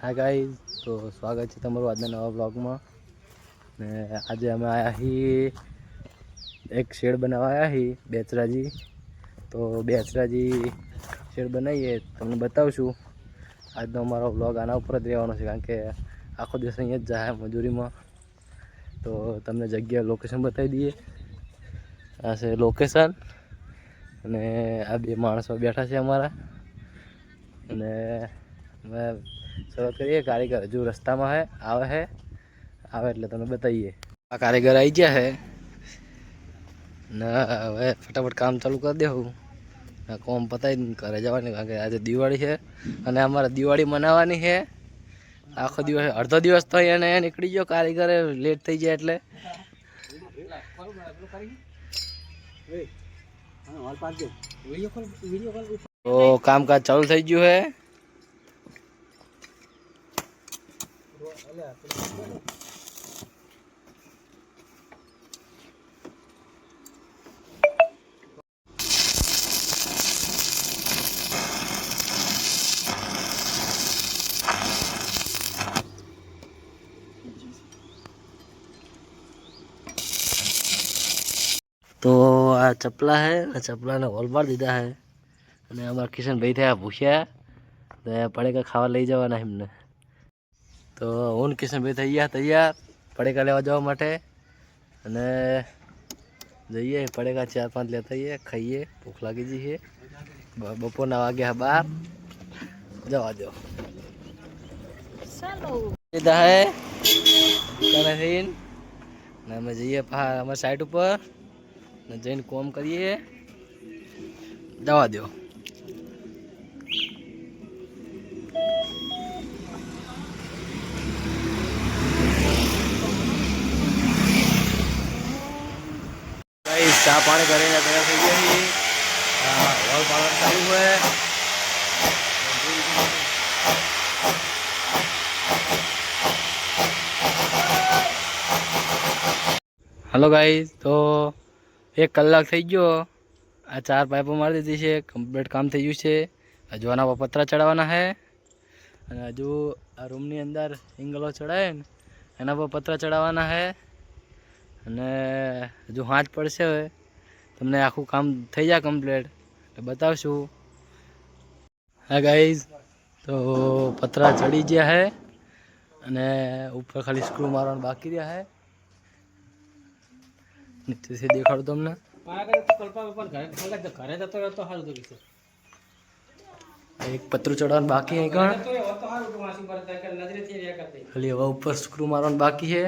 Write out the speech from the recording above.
Hi guys, तो स्वागत है तमाરું આજના નવા બ્લોગમાં। ને આજે અમે આયા હી એક શેડ બનાવવા આયા હી બેચરાજી। તો બેચરાજી શેડ બનાવીએ તમને બતાવશું। આજનો અમારો બ્લોગ આના ઉપર જ રહેવાનો છે, કારણ કે આખો દિવસ અહીંયા જ જાય મજૂરીમાં। તો તમને જગ્યા લોકેશન બતાવી દઈએ। આ છે લોકેશન અને આ બે માણસો બેઠા છે અમારા। અને मैं શરૂઆત કરીએ। કારીગર હજુ રસ્તામાં હે, આવે એટલે તમને બતાવીએ। આ કારીગર આવી ગયા હે ને હવે ફટાફટ કામ ચાલુ કરી દેવું। કોમ પતાવી ઘરે જવાની, કારણ કે આજે દિવાળી છે અને અમારે દિવાળી મનાવવાની છે। આખો દિવસ અડધો દિવસ તો એને નીકળી ગયો કારીગરે લેટ થઈ જાય એટલે। તો કામકાજ ચાલુ થઈ ગયું હે। तो आ चपला है, चपला ने होल मार दीधा है। અને અમારા કિશન ભાઈ થયા ભૂખ્યા, તો પડેકા ખાવા લઈ જવાના એમને। તો હું કિશન ભાઈ થઈ ગયા તૈયાર પડેકા લેવા જવા માટે। અને જઈએ પડેકા 4-5 લેતા આવીએ, ખાઈએ, ભૂખ લાગી ગઈ છે। બપોરના વાગ્યા 12, જવા દો લીધા હે દુકાનેથી ને અમે જઈએ અમારી સાઈડ ઉપર ને જઈને કોમ કરીએ। જવા દો। चा पानी કરીને તૈયાર થઈ ગયા છીએ। હોલ પાડવાનું ચાલુ છે। हेलो गाइस, तो 1 કલાક થઈ ગયો। આ 4 પાઇપો મારી દીધી છે, કમ્પ્લીટ કામ થઈ ગયું છે। હજુ આના પર પતરા ચડાવવાના છે અને હજુ આ રૂમની અંદર એંગલો ચડાવે ને એના પર પતરા ચડાવવાના છે। અને હજુ હાથ પડશે, હવે તમને આખું કામ થઈ જાય કમ્પ્લીટ એટલે બતાવશું। હા ગાઈઝ, તો પતરા ચડી ગયા છે અને ઉપર ખાલી સ્ક્રૂ મારવાનું બાકી રહ્યા છે। નીચેથી દેખાડું તમને। એક પતરું ચડવાનું બાકી है, ખાલી હવે ઉપર સ્ક્રૂ મારવાનું બાકી છે।